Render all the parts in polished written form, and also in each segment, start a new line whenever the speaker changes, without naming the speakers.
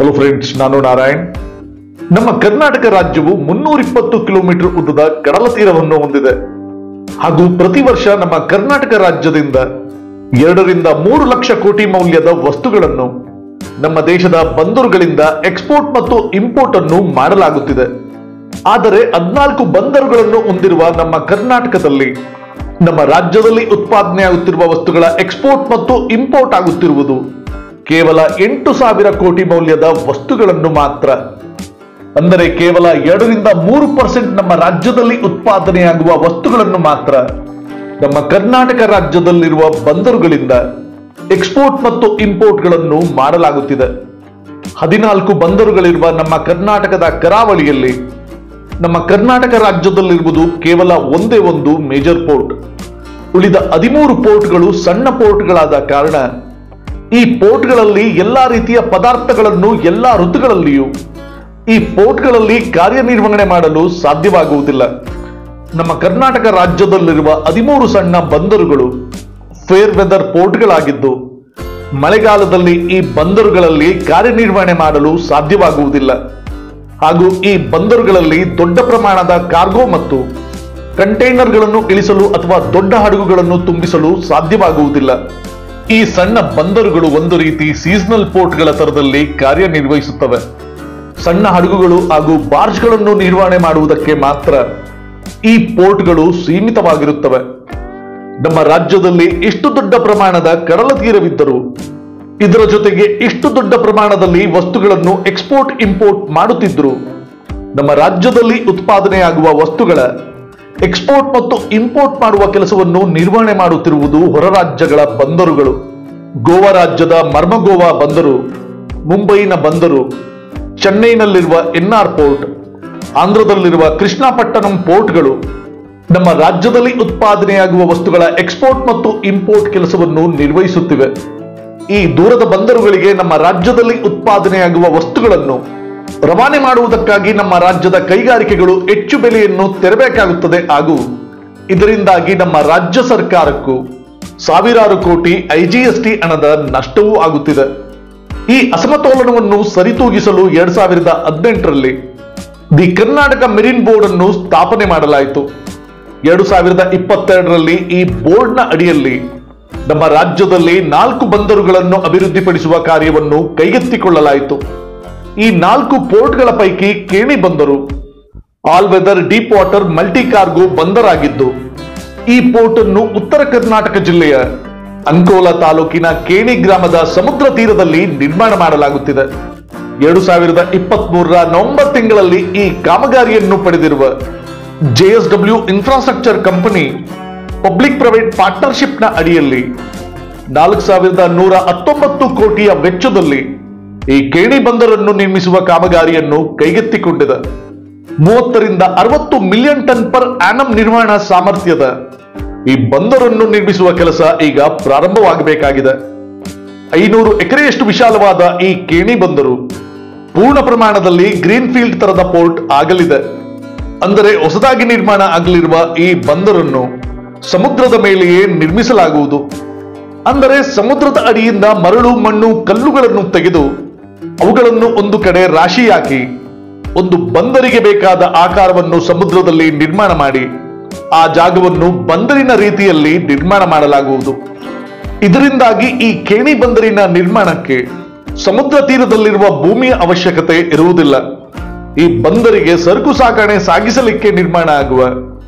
Hello friends, ನಾನು ನಾರಾಯಣ್. ನಮ್ಮ ಕರ್ನಾಟಕ ರಾಜ್ಯವು 320 ಕಿಲೋಮೀಟರ್ ಉದ್ದದ ಕಡಲ ತೀರವನ್ನು ಹೊಂದಿದೆ ಹಾಗೂ ಪ್ರತಿ ವರ್ಷ ನಮ್ಮ ಕರ್ನಾಟಕ ರಾಜ್ಯದಿಂದ 2 ರಿಂದ 3 ಲಕ್ಷ ಕೋಟಿ ಮೌಲ್ಯದ ವಸ್ತುಗಳನ್ನು ನಮ್ಮ ದೇಶದ ಬಂದರುಗಳಿಂದ ಎಕ್ಸ್ಪೋರ್ಟ್ ಮತ್ತು ಇಂಪೋರ್ಟ್ ಅನ್ನು ಮಾಡಲಾಗುತ್ತಿದೆ. ಆದರೆ 14 ಬಂದರುಗಳನ್ನು ಹೊಂದಿರುವ ನಮ್ಮ ಕರ್ನಾಟಕದಲ್ಲಿ ನಮ್ಮ ರಾಜ್ಯದಲ್ಲಿ ಉತ್ಪಾದನೆಯಾಗುತ್ತಿರುವ ವಸ್ತುಗಳ ಎಕ್ಸ್ಪೋರ್ಟ್ ಮತ್ತು ಇಂಪೋರ್ಟ್ ಆಗುತ್ತಿರುವುದು ಕೇವಲ 8,000 ಕೋಟಿ ಮೌಲ್ಯದ ವಸ್ತುಗಳನ್ನು ಮಾತ್ರ. ಅಂದರೆ ಕೇವಲ 2 ರಿಂದ 3% ನಮ್ಮ ರಾಜ್ಯದಲ್ಲಿ ಉತ್ಪಾದನೆಯಾಗುವ ವಸ್ತುಗಳನ್ನು ಮಾತ್ರ ನಮ್ಮ ಕರ್ನಾಟಕ ರಾಜ್ಯದಲ್ಲಿರುವ ಬಂದರುಗಳಿಂದ ಎಕ್ಸ್ಪೋರ್ಟ್ ಮತ್ತು ಇಂಪೋರ್ಟ್ಗಳನ್ನು ಮಾಡಲಾಗುತ್ತಿದೆ. 14 ಬಂದರುಗಳಿರುವ ನಮ್ಮ ಕರ್ನಾಟಕದ ಕರಾವಳಿಯಲ್ಲಿ ನಮ್ಮ ಕರ್ನಾಟಕ ರಾಜ್ಯದಲ್ಲಿರುವುದು ಕೇವಲ ಒಂದೇ ಒಂದು ಮೇಜರ್ ಪೋರ್ಟ್. ಉಳಿದ 13 ಪೋರ್ಟ್ಗಳು ಸಣ್ಣ ಪೋರ್ಟ್ಗಳಾದ ಕಾರಣ ಈ ಪೋರ್ಟ್ಗಳಲ್ಲಿ ಎಲ್ಲಾ ರೀತಿಯ ಪದಾರ್ಥಗಳನ್ನು ಎಲ್ಲಾ ಋತುಗಳಲ್ಲಿಯೂ ಈ ಪೋರ್ಟ್ಗಳಲ್ಲಿ ಕಾರ್ಯನಿರ್ವಹಣೆ ಮಾಡಲು ಸಾಧ್ಯವಾಗುವುದಿಲ್ಲ. ನಮ್ಮ ಕರ್ನಾಟಕ ರಾಜ್ಯದಲ್ಲಿರುವ 13 ಸಣ್ಣ ಬಂದರುಗಳು ಫೇರ್ ವೆದರ್ ಪೋರ್ಟ್ಗಳಾಗಿದ್ದು ಮಳೆಗಾಲದಲ್ಲಿ ಈ ಬಂದರುಗಳಲ್ಲಿ ಕಾರ್ಯನಿರ್ವಹಣೆ ಮಾಡಲು ಸಾಧ್ಯವಾಗುವುದಿಲ್ಲ. ಹಾಗೂ ಈ ಬಂದರುಗಳಲ್ಲಿ ದೊಡ್ಡ ಪ್ರಮಾಣದ ಕಾರ್ಗೋ ಮತ್ತು ಕಂಟೈನರ್ಗಳನ್ನು ಇಳಿಸಲು ಅಥವಾ ದೊಡ್ಡ ಹಡಗುಗಳನ್ನು ತುಂಬಿಸಲು ಸಾಧ್ಯವಾಗುವುದಿಲ್ಲ. ಈ ಸಣ್ಣ ಬಂದರುಗಳು ಒಂದು ರೀತಿ ಸೀಸನಲ್ ಪೋರ್ಟ್ಗಳ ತರದಲ್ಲಿ ಕಾರ್ಯನಿರ್ವಹಿಸುತ್ತವೆ. ಸಣ್ಣ ಹಡಗುಗಳು ಹಾಗೂ ಬಾರ್ಜ್ಗಳನ್ನು ನಿರ್ವಹಣೆ ಮಾಡುವುದಕ್ಕೆ ಮಾತ್ರ ಈ ಪೋರ್ಟ್ಗಳು ಸೀಮಿತವಾಗಿರುತ್ತವೆ. ನಮ್ಮ ರಾಜ್ಯದಲ್ಲಿ ಇಷ್ಟು ದೊಡ್ಡ ಪ್ರಮಾಣದ ಕಡಲ ತೀರವಿದ್ದರೂ ಇದರ ಜೊತೆಗೆ ಇಷ್ಟು ದೊಡ್ಡ ಪ್ರಮಾಣದಲ್ಲಿ ವಸ್ತುಗಳನ್ನು ಎಕ್ಸ್ಪೋರ್ಟ್ ಇಂಪೋರ್ಟ್ ಮಾಡುತ್ತಿದ್ದರೂ ನಮ್ಮ ರಾಜ್ಯದಲ್ಲಿ ಉತ್ಪಾದನೆಯಾಗುವ ವಸ್ತುಗಳ ಎಕ್ಸ್ಪೋರ್ಟ್ ಮತ್ತು ಇಂಪೋರ್ಟ್ ಮಾಡುವ ಕೆಲಸವನ್ನು ನಿರ್ವಹಣೆ ಮಾಡುತ್ತಿರುವುದು ಹೊರ ರಾಜ್ಯಗಳ ಬಂದರುಗಳು. ಗೋವಾ ರಾಜ್ಯದ ಮರ್ಮಗೋವಾ ಬಂದರು, ಮುಂಬೈನ ಬಂದರು, ಚೆನ್ನೈನಲ್ಲಿರುವ ಎನ್ಆರ್ ಪೋರ್ಟ್, ಆಂಧ್ರದಲ್ಲಿರುವ ಕೃಷ್ಣಪಟ್ಟಣಂ ಪೋರ್ಟ್ಗಳು ನಮ್ಮ ರಾಜ್ಯದಲ್ಲಿ ಉತ್ಪಾದನೆಯಾಗುವ ವಸ್ತುಗಳ ಎಕ್ಸ್ಪೋರ್ಟ್ ಮತ್ತು ಇಂಪೋರ್ಟ್ ಕೆಲಸವನ್ನು ನಿರ್ವಹಿಸುತ್ತಿವೆ. ಈ ದೂರದ ಬಂದರುಗಳಿಗೆ ನಮ್ಮ ರಾಜ್ಯದಲ್ಲಿ ಉತ್ಪಾದನೆಯಾಗುವ ವಸ್ತುಗಳನ್ನು ರವಾನೆ ಮಾಡುವುದಕ್ಕಾಗಿ ನಮ್ಮ ರಾಜ್ಯದ ಕೈಗಾರಿಕೆಗಳು ಹೆಚ್ಚು ಬೆಲೆಯನ್ನು ತೆರಬೇಕಾಗುತ್ತದೆ ಹಾಗೂ ಇದರಿಂದಾಗಿ ನಮ್ಮ ರಾಜ್ಯ ಸರ್ಕಾರಕ್ಕೂ ಸಾವಿರಾರು ಕೋಟಿ IGST ಹಣದ ನಷ್ಟವೂ ಆಗುತ್ತಿದೆ. ಈ ಅಸಮತೋಲನವನ್ನು ಸರಿತೂಗಿಸಲು 2018ರಲ್ಲಿ ದಿ ಕರ್ನಾಟಕ ಮೆರಿನ್ ಬೋರ್ಡ್ ಅನ್ನು ಸ್ಥಾಪನೆ ಮಾಡಲಾಯಿತು. 2022ರಲ್ಲಿ ಈ ಬೋರ್ಡ್ನ ಅಡಿಯಲ್ಲಿ ನಮ್ಮ ರಾಜ್ಯದಲ್ಲಿ 4 ಬಂದರುಗಳನ್ನು ಅಭಿವೃದ್ಧಿಪಡಿಸುವ ಕಾರ್ಯವನ್ನು ಕೈಗೆತ್ತಿಕೊಳ್ಳಲಾಯಿತು. ಈ 4 ಪೋರ್ಟ್ಗಳ ಪೈಕಿ ಕೇಣಿ ಬಂದರು all weather deep water multi cargo ಬಂದರಾಗಿದ್ದು ಈ ಪೋರ್ಟ್ ಅನ್ನು ಉತ್ತರ ಕರ್ನಾಟಕ ಜಿಲ್ಲೆಯ ಅಂಕೋಲಾ ತಾಲೂಕಿನ ಕೇಣಿ ಗ್ರಾಮದ ಸಮುದ್ರ ತೀರದಲ್ಲಿ ನಿರ್ಮಾಣ ಮಾಡಲಾಗುತ್ತಿದೆ. 2023ರ ನವೆಂಬರ್ ತಿಂಗಳಲ್ಲಿ ಈ ಕಾಮಗಾರಿಯನ್ನು ಪಡೆದಿರುವ JSW infrastructure company public private ಪಾರ್ಟ್ನರ್ಶಿಪ್ನ ಅಡಿಯಲ್ಲಿ 4,119 ಕೋಟಿಯ ವೆಚ್ಚದಲ್ಲಿ ಈ ಕೇಣಿ ಬಂದರನ್ನು ನಿರ್ಮಿಸುವ ಕಾಮಗಾರಿಯನ್ನು ಕೈಗೆತ್ತಿಕೊಂಡಿದೆ. 30 ರಿಂದ 60 ಮಿಲಿಯನ್ ಟನ್ ಪರ್ ಆನಮ್ ನಿರ್ವಹಣಾ ಸಾಮರ್ಥ್ಯದ ಈ ಬಂದರನ್ನು ನಿರ್ಮಿಸುವ ಕೆಲಸ ಈಗ ಪ್ರಾರಂಭವಾಗಬೇಕಾಗಿದೆ. 500 ಎಕರೆಯಷ್ಟು ವಿಶಾಲವಾದ ಈ ಕೇಣಿ ಬಂದರು ಪೂರ್ಣ ಪ್ರಮಾಣದಲ್ಲಿ ಗ್ರೀನ್ ಫೀಲ್ಡ್ ತರದ ಪೋರ್ಟ್ ಆಗಲಿದೆ. ಅಂದರೆ ಹೊಸದಾಗಿ ನಿರ್ಮಾಣ ಆಗಲಿರುವ ಈ ಬಂದರನ್ನು ಸಮುದ್ರದ ಮೇಲೆಯೇ ನಿರ್ಮಿಸಲಾಗುವುದು. ಅಂದರೆ ಸಮುದ್ರದ ಅಡಿಯಿಂದ ಮರಳು, ಮಣ್ಣು, ಕಲ್ಲುಗಳನ್ನು ತೆಗೆದು ಅವುಗಳನ್ನು ಒಂದು ಕಡೆ ರಾಶಿ ಹಾಕಿ ಒಂದು ಬಂದರಿಗೆ ಬೇಕಾದ ಆಕಾರವನ್ನು ಸಮುದ್ರದಲ್ಲಿ ನಿರ್ಮಾಣ ಮಾಡಿ ಆ ಜಾಗವನ್ನು ಬಂದರಿನ ರೀತಿಯಲ್ಲಿ ನಿರ್ಮಾಣ ಮಾಡಲಾಗುವುದು. ಇದರಿಂದಾಗಿ ಈ ಕೇಣಿ ಬಂದರಿನ ನಿರ್ಮಾಣಕ್ಕೆ ಸಮುದ್ರ ತೀರದಲ್ಲಿರುವ ಭೂಮಿಯ ಅವಶ್ಯಕತೆ ಇರುವುದಿಲ್ಲ. ಈ ಬಂದರಿಗೆ ಸರಕು ಸಾಗಣೆ ಸಾಗಿಸಲಿಕ್ಕೆ ನಿರ್ಮಾಣ ಆಗುವ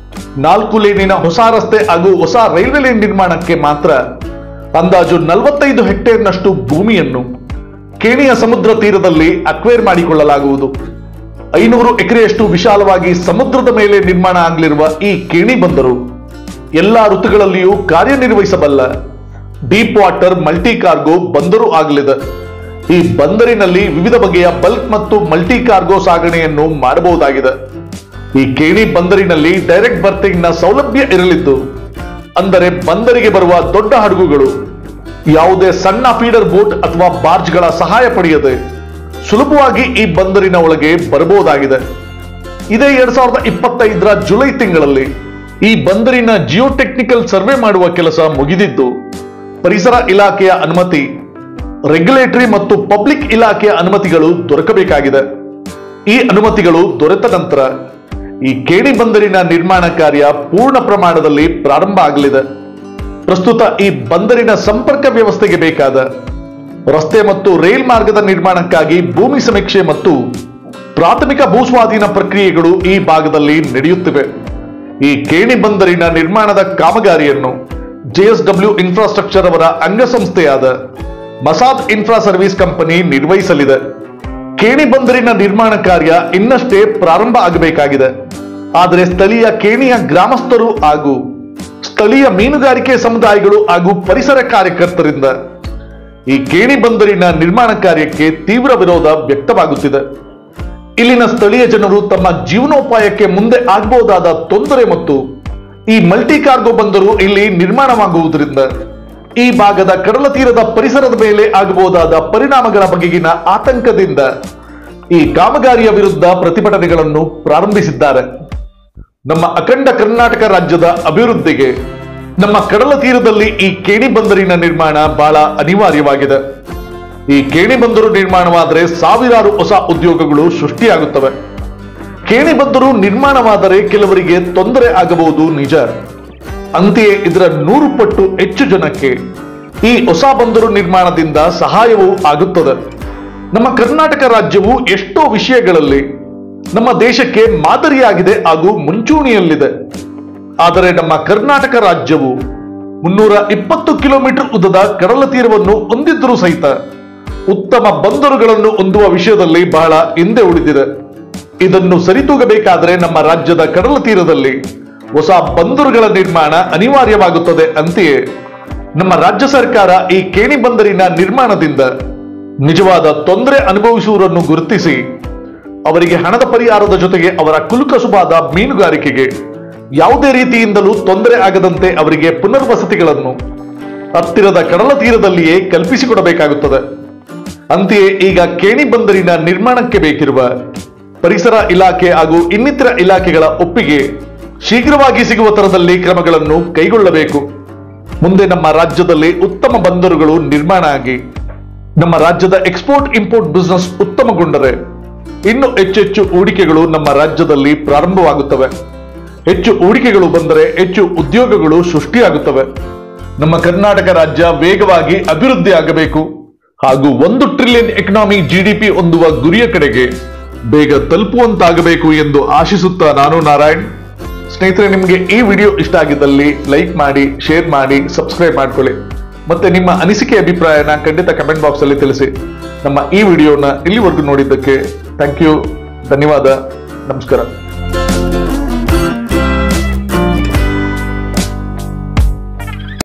4 ಲೇನಿನ ಹೊಸ ರಸ್ತೆ ಹಾಗೂ ಹೊಸ ರೈಲ್ವೆ ಲೈನ್ ನಿರ್ಮಾಣಕ್ಕೆ ಮಾತ್ರ ಅಂದಾಜು 45 ಹೆಕ್ಟೇರ್ನಷ್ಟು ಭೂಮಿಯನ್ನು ಕೇಣಿಯ ಸಮುದ್ರ ತೀರದಲ್ಲಿ ಅಕ್ವೈರ್ ಮಾಡಿಕೊಳ್ಳಲಾಗುವುದು. 500 ಎಕರೆಯಷ್ಟು ವಿಶಾಲವಾಗಿ ಸಮುದ್ರದ ಮೇಲೆ ನಿರ್ಮಾಣ ಆಗಲಿರುವ ಈ ಕೇಣಿ ಬಂದರು ಎಲ್ಲಾ ಋತುಗಳಲ್ಲಿಯೂ ಕಾರ್ಯನಿರ್ವಹಿಸಬಲ್ಲ ಡೀಪ್ ವಾಟರ್ ಮಲ್ಟಿ ಕಾರ್ಗೋ ಬಂದರು ಆಗಲಿದೆ. ಈ ಬಂದರಿನಲ್ಲಿ ವಿವಿಧ ಬಗೆಯ ಬಲ್ಕ್ ಮತ್ತು ಮಲ್ಟಿ ಕಾರ್ಗೋ ಸಾಗಣೆಯನ್ನು ಮಾಡಬಹುದಾಗಿದೆ. ಈ ಕೇಣಿ ಬಂದರಿನಲ್ಲಿ ಡೈರೆಕ್ಟ್ ಬರ್ತಿಂಗ್ ನ ಸೌಲಭ್ಯ ಇರಲಿದ್ದು, ಅಂದರೆ ಬಂದರಿಗೆ ಬರುವ ದೊಡ್ಡ ಹಡಗುಗಳು ಯಾವುದೇ ಸಣ್ಣ ಫೀಡರ್ ಬೋಟ್ ಅಥವಾ ಬಾರ್ಜ್ಗಳ ಸಹಾಯ ಪಡೆಯದೆ ಸುಲಭವಾಗಿ ಈ ಬಂದರಿನ ಒಳಗೆ ಬರಬಹುದಾಗಿದೆ. ಇದೇ 2025ರ ಜುಲೈ ತಿಂಗಳಲ್ಲಿ ಈ ಬಂದರಿನ ಜಿಯೋಟೆಕ್ನಿಕಲ್ ಸರ್ವೆ ಮಾಡುವ ಕೆಲಸ ಮುಗಿದಿದ್ದು ಪರಿಸರ ಇಲಾಖೆಯ ಅನುಮತಿ ರೆಗ್ಯುಲೇಟರಿ ಮತ್ತು ಪಬ್ಲಿಕ್ ಇಲಾಖೆಯ ಅನುಮತಿಗಳು ದೊರಕಬೇಕಾಗಿದೆ. ಈ ಅನುಮತಿಗಳು ದೊರೆತ ನಂತರ ಈ ಕೇಣಿ ಬಂದರಿನ ನಿರ್ಮಾಣ ಕಾರ್ಯ ಪೂರ್ಣ ಪ್ರಮಾಣದಲ್ಲಿ ಪ್ರಾರಂಭ ಆಗಲಿದೆ. ಪ್ರಸ್ತುತ ಈ ಬಂದರಿನ ಸಂಪರ್ಕ ವ್ಯವಸ್ಥೆಗೆ ಬೇಕಾದ ರಸ್ತೆ ಮತ್ತು ರೈಲ್ ಮಾರ್ಗದ ನಿರ್ಮಾಣಕ್ಕಾಗಿ ಭೂಮಿ ಸಮೀಕ್ಷೆ ಮತ್ತು ಪ್ರಾಥಮಿಕ ಭೂಸ್ವಾಧೀನ ಪ್ರಕ್ರಿಯೆಗಳು ಈ ಭಾಗದಲ್ಲಿ ನಡೆಯುತ್ತಿವೆ. ಈ ಕೇಣಿ ಬಂದರಿನ ನಿರ್ಮಾಣದ ಕಾಮಗಾರಿಯನ್ನು JSW ಇನ್ಫ್ರಾಸ್ಟ್ರಕ್ಚರ್ ಅವರ ಅಂಗಸಂಸ್ಥೆಯಾದ ಮಸಾದ್ ಇನ್ಫ್ರಾ ಸರ್ವಿಸ್ ಕಂಪನಿ ನಿರ್ವಹಿಸಲಿದೆ. ಕೇಣಿ ಬಂದರಿನ ನಿರ್ಮಾಣ ಕಾರ್ಯ ಇನ್ನಷ್ಟೇ ಪ್ರಾರಂಭ ಆಗಬೇಕಾಗಿದೆ. ಆದರೆ ಸ್ಥಳೀಯ ಕೇಣಿಯ ಗ್ರಾಮಸ್ಥರು ಹಾಗೂ ಸ್ಥಳೀಯ ಮೀನುಗಾರಿಕೆ ಸಮುದಾಯಗಳು ಹಾಗೂ ಪರಿಸರ ಕಾರ್ಯಕರ್ತರಿಂದ ಈ ಕೇಣಿ ಬಂದರಿನ ನಿರ್ಮಾಣ ಕಾರ್ಯಕ್ಕೆ ತೀವ್ರ ವಿರೋಧ ವ್ಯಕ್ತವಾಗುತ್ತಿದೆ. ಇಲ್ಲಿನ ಸ್ಥಳೀಯ ಜನರು ತಮ್ಮ ಜೀವನೋಪಾಯಕ್ಕೆ ಮುಂದೆ ಆಗಬಹುದಾದ ತೊಂದರೆ ಮತ್ತು ಈ ಮಲ್ಟಿ ಕಾರ್ಗೋ ಬಂದರು ಇಲ್ಲಿ ನಿರ್ಮಾಣವಾಗುವುದರಿಂದ ಈ ಭಾಗದ ಕಡಲ ತೀರದ ಪರಿಸರದ ಮೇಲೆ ಆಗಬಹುದಾದ ಪರಿಣಾಮಗಳ ಬಗೆಗಿನ ಆತಂಕದಿಂದ ಈ ಕಾಮಗಾರಿಯ ವಿರುದ್ಧ ಪ್ರತಿಭಟನೆಗಳನ್ನು ಪ್ರಾರಂಭಿಸಿದ್ದಾರೆ. ನಮ್ಮ ಅಖಂಡ ಕರ್ನಾಟಕ ರಾಜ್ಯದ ಅಭಿವೃದ್ಧಿಗೆ ನಮ್ಮ ಕಡಲ ತೀರದಲ್ಲಿ ಈ ಕೇಣಿ ಬಂದರಿನ ನಿರ್ಮಾಣ ಬಹಳ ಅನಿವಾರ್ಯವಾಗಿದೆ. ಈ ಕೇಣಿ ಬಂದರು ನಿರ್ಮಾಣವಾದರೆ ಸಾವಿರಾರು ಹೊಸ ಉದ್ಯೋಗಗಳು ಸೃಷ್ಟಿಯಾಗುತ್ತವೆ. ಕೇಣಿ ಬಂದರು ನಿರ್ಮಾಣವಾದರೆ ಕೆಲವರಿಗೆ ತೊಂದರೆ ಆಗಬಹುದು ನಿಜ. ಅಂತೆಯೇ ಇದರ 100 ಪಟ್ಟು ಹೆಚ್ಚು ಜನಕ್ಕೆ ಈ ಹೊಸ ಬಂದರು ನಿರ್ಮಾಣದಿಂದ ಸಹಾಯವೂ ಆಗುತ್ತದೆ. ನಮ್ಮ ಕರ್ನಾಟಕ ರಾಜ್ಯವು ಎಷ್ಟೋ ವಿಷಯಗಳಲ್ಲಿ ನಮ್ಮ ದೇಶಕ್ಕೆ ಮಾದರಿಯಾಗಿದೆ ಹಾಗೂ ಮುಂಚೂಣಿಯಲ್ಲಿದೆ. ಆದರೆ ನಮ್ಮ ಕರ್ನಾಟಕ ರಾಜ್ಯವು 320 ಕಿಲೋಮೀಟರ್ ಉದ್ದದ ಕಡಲ ತೀರವನ್ನು ಹೊಂದಿದ್ದರೂ ಸಹಿತ ಉತ್ತಮ ಬಂದರುಗಳನ್ನು ಹೊಂದುವ ವಿಷಯದಲ್ಲಿ ಬಹಳ ಹಿಂದೆ ಉಳಿದಿದೆ. ಇದನ್ನು ಸರಿತೂಗಬೇಕಾದರೆ ನಮ್ಮ ರಾಜ್ಯದ ಕಡಲ ತೀರದಲ್ಲಿ ಹೊಸ ಬಂದರುಗಳ ನಿರ್ಮಾಣ ಅನಿವಾರ್ಯವಾಗುತ್ತದೆ. ಅಂತೆಯೇ ನಮ್ಮ ರಾಜ್ಯ ಸರ್ಕಾರ ಈ ಕೇಣಿ ಬಂದರಿನ ನಿರ್ಮಾಣದಿಂದ ನಿಜವಾದ ತೊಂದರೆ ಅನುಭವಿಸುವವರನ್ನು ಗುರುತಿಸಿ ಅವರಿಗೆ ಹಣದ ಪರಿಹಾರದ ಜೊತೆಗೆ ಅವರ ಕುಲಕಸುಬಾದ ಮೀನುಗಾರಿಕೆಗೆ ಯಾವುದೇ ರೀತಿಯಿಂದಲೂ ತೊಂದರೆ ಆಗದಂತೆ ಅವರಿಗೆ ಪುನರ್ವಸತಿಗಳನ್ನು ಹತ್ತಿರದ ಕಡಲ ತೀರದಲ್ಲಿಯೇ ಕಲ್ಪಿಸಿಕೊಡಬೇಕಾಗುತ್ತದೆ. ಅಂತೆಯೇ ಈಗ ಕೇಣಿ ಬಂದರಿನ ನಿರ್ಮಾಣಕ್ಕೆ ಬೇಕಿರುವ ಪರಿಸರ ಇಲಾಖೆ ಹಾಗೂ ಇನ್ನಿತರ ಇಲಾಖೆಗಳ ಒಪ್ಪಿಗೆ ಶೀಘ್ರವಾಗಿ ಸಿಗುವ ತರದಲ್ಲಿ ಕ್ರಮಗಳನ್ನು ಕೈಗೊಳ್ಳಬೇಕು. ಮುಂದೆ ನಮ್ಮ ರಾಜ್ಯದಲ್ಲಿ ಉತ್ತಮ ಬಂದರುಗಳು ನಿರ್ಮಾಣ ಆಗಿ ನಮ್ಮ ರಾಜ್ಯದ ಎಕ್ಸ್ಪೋರ್ಟ್ ಇಂಪೋರ್ಟ್ ಬಿಸಿನೆಸ್ ಉತ್ತಮಗೊಂಡರೆ ಇನ್ನು ಹೆಚ್ಚೆಚ್ಚು ಹೂಡಿಕೆಗಳು ನಮ್ಮ ರಾಜ್ಯದಲ್ಲಿ ಪ್ರಾರಂಭವಾಗುತ್ತವೆ. ಹೆಚ್ಚು ಹೂಡಿಕೆಗಳು ಬಂದರೆ ಹೆಚ್ಚು ಉದ್ಯೋಗಗಳು ಸೃಷ್ಟಿಯಾಗುತ್ತವೆ. ನಮ್ಮ ಕರ್ನಾಟಕ ರಾಜ್ಯ ವೇಗವಾಗಿ ಅಭಿವೃದ್ಧಿ ಆಗಬೇಕು ಹಾಗೂ 1 ಟ್ರಿಲಿಯನ್ ಎಕನಾಮಿ GDP ಹೊಂದುವ ಗುರಿಯ ಕಡೆಗೆ ಬೇಗ ತಲುಪುವಂತಾಗಬೇಕು ಎಂದು ಆಶಿಸುತ್ತಾ ನಾನು ನಾರಾಯಣ್. ಸ್ನೇಹಿತರೆ, ನಿಮಗೆ ಈ ವಿಡಿಯೋ ಇಷ್ಟ ಆಗಿದ್ದಲ್ಲಿ ಲೈಕ್ ಮಾಡಿ, ಶೇರ್ ಮಾಡಿ, ಸಬ್ಸ್ಕ್ರೈಬ್ ಮಾಡ್ಕೊಳ್ಳಿ. ಮತ್ತೆ ನಿಮ್ಮ ಅನಿಸಿಕೆ ಅಭಿಪ್ರಾಯನ ಖಂಡಿತ ಕಮೆಂಟ್ ಬಾಕ್ಸ್ ಅಲ್ಲಿ ತಿಳಿಸಿ. ನಮ್ಮ ಈ ವಿಡಿಯೋನ ಇಲ್ಲಿವರೆಗೂ ನೋಡಿದ್ದಕ್ಕೆ ಥ್ಯಾಂಕ್ ಯು, ಧನ್ಯವಾದ, ನಮಸ್ಕಾರ.